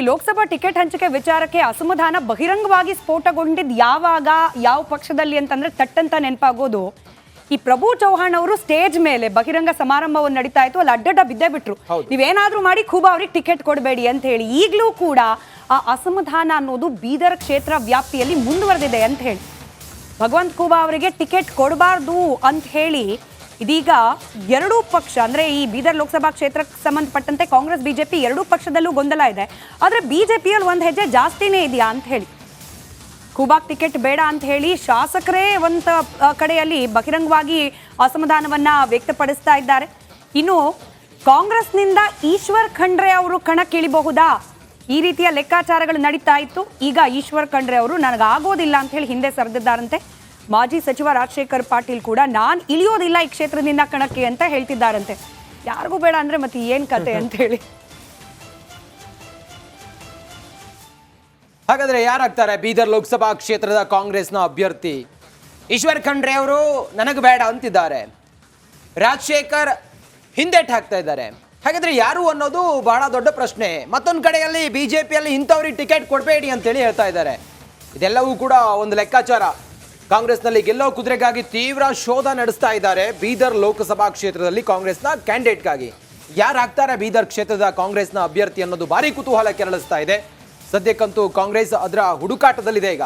Lok Sabha ticket ಹಂಚಿಕೆ ವಿಚಾರಕ್ಕೆ ಅಸಮಾಧಾನ ಬಹಿರಂಗವಾಗಿ ಸ್ಫೋಟಗೊಂಡಿದ್ದು ಯಾವಾಗ ಯಾವ ಪಕ್ಷದಲ್ಲಿ ಅಂತಂದ್ರೆ ತಟ್ಟಂತ ನೆನಪಾಗೋದು ಈ ಪ್ರಭು ಚೌಹಾಣ್ ಅವರು ಸ್ಟೇಜ್ ಮೇಲೆ ಬಹಿರಂಗ ಸಮಾರಂಭವನ್ನು ನಡೀತಾ ಇತ್ತು, ಅಲ್ಲಿ ಅಡ್ಡಡ್ಡ ಬಿದ್ದೇ ಬಿಟ್ರು. ನೀವೇನಾದ್ರೂ ಮಾಡಿ ಖೂಬಾ ಅವ್ರಿಗೆ ಟಿಕೆಟ್ ಕೊಡಬೇಡಿ ಅಂತ ಹೇಳಿ. ಈಗಲೂ ಕೂಡ ಆ ಅಸಮಾಧಾನ ಅನ್ನೋದು ಬೀದರ್ ಕ್ಷೇತ್ರ ವ್ಯಾಪ್ತಿಯಲ್ಲಿ ಮುಂದುವರೆದಿದೆ ಅಂತ ಹೇಳಿ. ಭಗವಂತ ಖೂಬಾ ಅವರಿಗೆ ಟಿಕೆಟ್ ಕೊಡಬಾರ್ದು ಅಂತ ಹೇಳಿ ಇದೀಗ ಎರಡೂ ಪಕ್ಷ ಅಂದ್ರೆ ಈ ಬೀದರ್ ಲೋಕಸಭಾ ಕ್ಷೇತ್ರಕ್ಕೆ ಸಂಬಂಧಪಟ್ಟಂತೆ ಕಾಂಗ್ರೆಸ್ ಬಿಜೆಪಿ ಎರಡೂ ಪಕ್ಷದಲ್ಲೂ ಗೊಂದಲ ಇದೆ. ಆದ್ರೆ ಬಿಜೆಪಿಯಲ್ಲಿ ಒಂದು ಹೆಜ್ಜೆ ಜಾಸ್ತಿನೇ ಇದೆಯಾ ಅಂತ ಹೇಳಿ. ಖೂಬಾಗ್ ಟಿಕೆಟ್ ಬೇಡ ಅಂತ ಹೇಳಿ ಶಾಸಕರೇ ಒಂದು ಕಡೆಯಲ್ಲಿ ಬಹಿರಂಗವಾಗಿ ಅಸಮಾಧಾನವನ್ನ ವ್ಯಕ್ತಪಡಿಸ್ತಾ ಇದ್ದಾರೆ. ಇನ್ನು ಕಾಂಗ್ರೆಸ್ನಿಂದ ಈಶ್ವರ್ ಖಂಡ್ರೆ ಅವರು ಕಣಕ್ಕಿಳಿಬಹುದಾ, ಈ ರೀತಿಯ ಲೆಕ್ಕಾಚಾರಗಳು ನಡೀತಾ ಇತ್ತು. ಈಗ ಈಶ್ವರ್ ಖಂಡ್ರೆ ಅವರು ನನಗಾಗೋದಿಲ್ಲ ಅಂತ ಹೇಳಿ ಹಿಂದೆ ಸರಿದಿದ್ದಾರಂತೆ. ಮಾಜಿ ಸಚಿವ ರಾಜಶೇಖರ್ ಪಾಟೀಲ್ ಕೂಡ ನಾನು ಇಳಿಯೋದಿಲ್ಲ ಈ ಕ್ಷೇತ್ರದಿಂದ ಕಣಕ್ಕೆ ಅಂತ ಹೇಳ್ತಿದ್ದಾರಂತೆ. ಯಾರಿಗೂ ಬೇಡ ಅಂದ್ರೆ ಮತ್ತೆ ಏನ್ ಕತೆ ಅಂತ ಹೇಳಿ. ಹಾಗಾದ್ರೆ ಯಾರಾಗ್ತಾರೆ ಬೀದರ್ ಲೋಕಸಭಾ ಕ್ಷೇತ್ರದ ಕಾಂಗ್ರೆಸ್ನ ಅಭ್ಯರ್ಥಿ? ಈಶ್ವರ್ ಖಂಡ್ರೆ ಅವರು ನನಗೆ ಬೇಡ ಅಂತಿದ್ದಾರೆ, ರಾಜಶೇಖರ್ ಹಿಂದೇಟ್ ಹಾಕ್ತಾ ಇದ್ದಾರೆ. ಹಾಗಾದ್ರೆ ಯಾರು ಅನ್ನೋದು ಬಹಳ ದೊಡ್ಡ ಪ್ರಶ್ನೆ. ಮತ್ತೊಂದು ಕಡೆಯಲ್ಲಿ ಬಿಜೆಪಿಯಲ್ಲಿ ಇಂಥವ್ರಿಗೆ ಟಿಕೆಟ್ ಕೊಡಬೇಡಿ ಅಂತೇಳಿ ಹೇಳ್ತಾ ಇದ್ದಾರೆ. ಇದೆಲ್ಲವೂ ಕೂಡ ಒಂದು ಲೆಕ್ಕಾಚಾರ. ಕಾಂಗ್ರೆಸ್ನಲ್ಲಿ ಗೆಲ್ಲೋ ಕುದುರೆಗಾಗಿ ತೀವ್ರ ಶೋಧ ನಡೆಸ್ತಾ ಇದ್ದಾರೆ ಬೀದರ್ ಲೋಕಸಭಾ ಕ್ಷೇತ್ರದಲ್ಲಿ ಕಾಂಗ್ರೆಸ್ನ ಕ್ಯಾಂಡಿಡೇಟ್ಗಾಗಿ. ಯಾರಾಗ್ತಾರೆ ಬೀದರ್ ಕ್ಷೇತ್ರದ ಕಾಂಗ್ರೆಸ್ನ ಅಭ್ಯರ್ಥಿ ಅನ್ನೋದು ಭಾರಿ ಕುತೂಹಲ ಕೆರಳಿಸ್ತಾ ಇದೆ. ಸದ್ಯಕ್ಕಂತೂ ಕಾಂಗ್ರೆಸ್ ಅದರ ಹುಡುಕಾಟದಲ್ಲಿದೆ. ಈಗ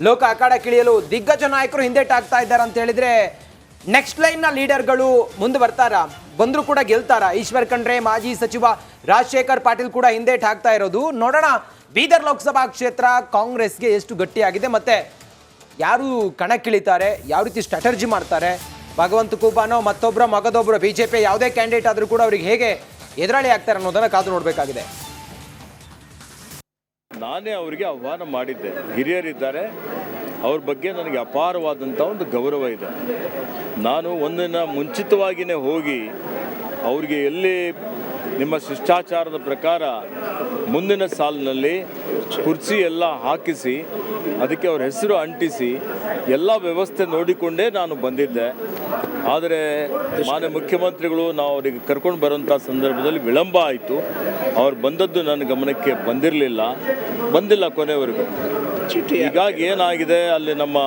ಲೋಕ ಅಖಾಡಕ್ಕಿಳಿಯಲು ದಿಗ್ಗಜ ನಾಯಕರು ಹಿಂದೇಟಾಗ್ತಾ ಇದ್ದಾರೆ ಅಂತ ಹೇಳಿದ್ರೆ ನೆಕ್ಸ್ಟ್ ಲೈನ್ನ ಲೀಡರ್ಗಳು ಮುಂದೆ ಬಂದರೂ ಕೂಡ ಗೆಲ್ತಾರ? ಈಶ್ವರ್ ಖಂಡ್ರೆ, ಮಾಜಿ ಸಚಿವ ರಾಜಶೇಖರ್ ಪಾಟೀಲ್ ಕೂಡ ಹಿಂದೇಟ್ ಹಾಕ್ತಾ ಇರೋದು. ನೋಡೋಣ ಬೀದರ್ ಲೋಕಸಭಾ ಕ್ಷೇತ್ರ ಕಾಂಗ್ರೆಸ್ಗೆ ಎಷ್ಟು ಗಟ್ಟಿಯಾಗಿದೆ, ಮತ್ತೆ ಯಾರು ಕಣಕ್ಕಿಳಿತಾರೆ, ಯಾವ ರೀತಿ ಸ್ಟ್ರಾಟರ್ಜಿ ಮಾಡ್ತಾರೆ. ಭಗವಂತ ಖೂಬಾನೋ ಮಗದೊಬ್ಬರು ಬಿಜೆಪಿ ಯಾವುದೇ ಕ್ಯಾಂಡಿಡೇಟ್ ಆದರೂ ಕೂಡ ಅವ್ರಿಗೆ ಹೇಗೆ ಎದುರಾಳಿ ಆಗ್ತಾರೆ ಅನ್ನೋದನ್ನ ಕಾದು ನೋಡಬೇಕಾಗಿದೆ. ನಾನೇ ಅವರಿಗೆ ಆಹ್ವಾನ ಮಾಡಿದ್ದೆ. ಹಿರಿಯರಿದ್ದಾರೆ, ಅವ್ರ ಬಗ್ಗೆ ನನಗೆ ಅಪಾರವಾದಂಥ ಒಂದು ಗೌರವ ಇದೆ. ನಾನು ಒಂದಿನ ಮುಂಚಿತವಾಗಿಯೇ ಹೋಗಿ ಅವ್ರಿಗೆ ಎಲ್ಲಿ ನಿಮ್ಮ ಶಿಷ್ಟಾಚಾರದ ಪ್ರಕಾರ ಮುಂದಿನ ಸಾಲಿನಲ್ಲಿ ಕುರ್ಚಿ ಎಲ್ಲ ಹಾಕಿಸಿ ಅದಕ್ಕೆ ಅವ್ರ ಹೆಸರು ಅಂಟಿಸಿ ಎಲ್ಲ ವ್ಯವಸ್ಥೆ ನೋಡಿಕೊಂಡೇ ನಾನು ಬಂದಿದ್ದೆ. ಆದರೆ ಮಾನ್ಯ ಮುಖ್ಯಮಂತ್ರಿಗಳು ನಾವು ಅವರಿಗೆ ಕರ್ಕೊಂಡು ಬರೋಂಥ ಸಂದರ್ಭದಲ್ಲಿ ವಿಳಂಬ ಆಯಿತು. ಅವ್ರು ಬಂದದ್ದು ನನ್ನ ಗಮನಕ್ಕೆ ಬಂದಿಲ್ಲ ಕೊನೆವರೆಗೂ. ಹೀಗಾಗಿ ಏನಾಗಿದೆ, ಅಲ್ಲಿ ನಮ್ಮ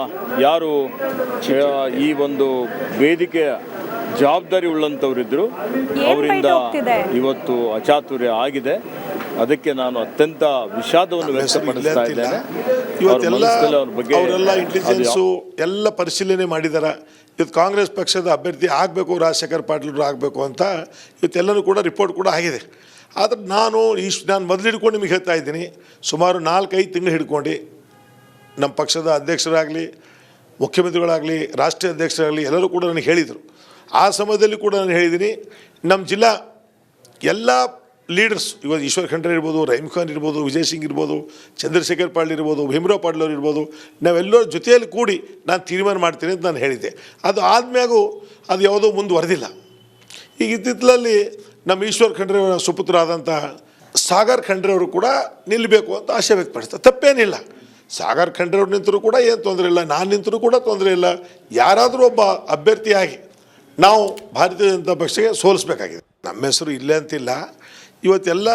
ಯಾರು ಈ ಒಂದು ವೇದಿಕೆಯ ಜವಾಬ್ದಾರಿ ಉಳ್ಳಂಥವರಿದ್ದರು, ಅವರಿಂದ ಇವತ್ತು ಅಚಾತುರ್ಯ ಆಗಿದೆ. ಅದಕ್ಕೆ ನಾನು ಅತ್ಯಂತ ವಿಷಾದವನ್ನು ವ್ಯಕ್ತಪಡಿಸ್ತಾ ಇದ್ದೇನೆ. ಅವರೆಲ್ಲ ಇಂಟೆಲಿಜೆನ್ಸು ಎಲ್ಲ ಪರಿಶೀಲನೆ ಮಾಡಿದ್ದಾರೆ. ಇವತ್ತು ಕಾಂಗ್ರೆಸ್ ಪಕ್ಷದ ಅಭ್ಯರ್ಥಿ ಆಗಬೇಕು, ರಾಜಶೇಖರ್ ಪಾಟೀಲ್ ಆಗಬೇಕು ಅಂತ ಇವತ್ತೆಲ್ಲರೂ ಕೂಡ ರಿಪೋರ್ಟ್ ಕೂಡ ಆಗಿದೆ. ಆದರೆ ನಾನು ಮೊದಲು ಹಿಡ್ಕೊಂಡು ನಿಮಗೆ ಹೇಳ್ತಾ ಇದ್ದೀನಿ, ಸುಮಾರು 4-5 ತಿಂಗಳು ಹಿಡ್ಕೊಂಡು ನಮ್ಮ ಪಕ್ಷದ ಅಧ್ಯಕ್ಷರಾಗಲಿ, ಮುಖ್ಯಮಂತ್ರಿಗಳಾಗಲಿ, ರಾಷ್ಟ್ರೀಯ ಅಧ್ಯಕ್ಷರಾಗಲಿ ಎಲ್ಲರೂ ಕೂಡ ನನಗೆ ಹೇಳಿದರು. ಆ ಸಮಯದಲ್ಲಿ ಕೂಡ ನಾನು ಹೇಳಿದ್ದೀನಿ, ನಮ್ಮ ಜಿಲ್ಲಾ ಎಲ್ಲ ಲೀಡರ್ಸ್, ಇವತ್ತು ಈಶ್ವರ್ ಖಂಡ್ರೆ ಇರ್ಬೋದು, ರಹೀಮ್ ಖಾನ್ ಇರ್ಬೋದು, ವಿಜಯ್ ಸಿಂಗ್ ಇರ್ಬೋದು, ಚಂದ್ರಶೇಖರ್ ಪಾಟೀಲ್ ಇರ್ಬೋದು, ಭೀಮರಾವ್ ಪಾಟೀಲ್ ಅವರು ಇರ್ಬೋದು, ನಾವೆಲ್ಲರೂ ಜೊತೆಯಲ್ಲಿ ಕೂಡಿ ನಾನು ತೀರ್ಮಾನ ಮಾಡ್ತೀನಿ ಅಂತ ನಾನು ಹೇಳಿದ್ದೆ. ಅದು ಆದಮ್ಯಾಗೂ ಅದು ಯಾವುದೋ ಮುಂದುವರೆದಿಲ್ಲ. ಈಗ ಇತ್ತಿತ್ತಲಲ್ಲಿ ನಮ್ಮ ಈಶ್ವರ್ ಖಂಡ್ರೆ ಅವರ ಸುಪುತ್ರ ಆದಂಥ ಸಾಗರ್ ಖಂಡ್ರೆ ಅವರು ಕೂಡ ನಿಲ್ಲಬೇಕು ಅಂತ ಆಶೆ ವ್ಯಕ್ತಪಡಿಸ್ತಾರೆ. ತಪ್ಪೇನಿಲ್ಲ. ಸಾಗರ್ ಖಂಡ್ರೆ ಅವ್ರು ನಿಂತರೂ ಕೂಡ ಏನು ತೊಂದರೆ ಇಲ್ಲ, ನಾನು ನಿಂತರೂ ಕೂಡ ತೊಂದರೆ ಇಲ್ಲ. ಯಾರಾದರೂ ಒಬ್ಬ ಅಭ್ಯರ್ಥಿಯಾಗಿ ನಾವು ಭಾರತೀಯ ಜನತಾ ಪಕ್ಷಕ್ಕೆ ಸೋಲಿಸ್ಬೇಕಾಗಿದೆ. ನಮ್ಮ ಹೆಸರು ಇಲ್ಲೇ ಅಂತಿಲ್ಲ. ಇವತ್ತೆಲ್ಲ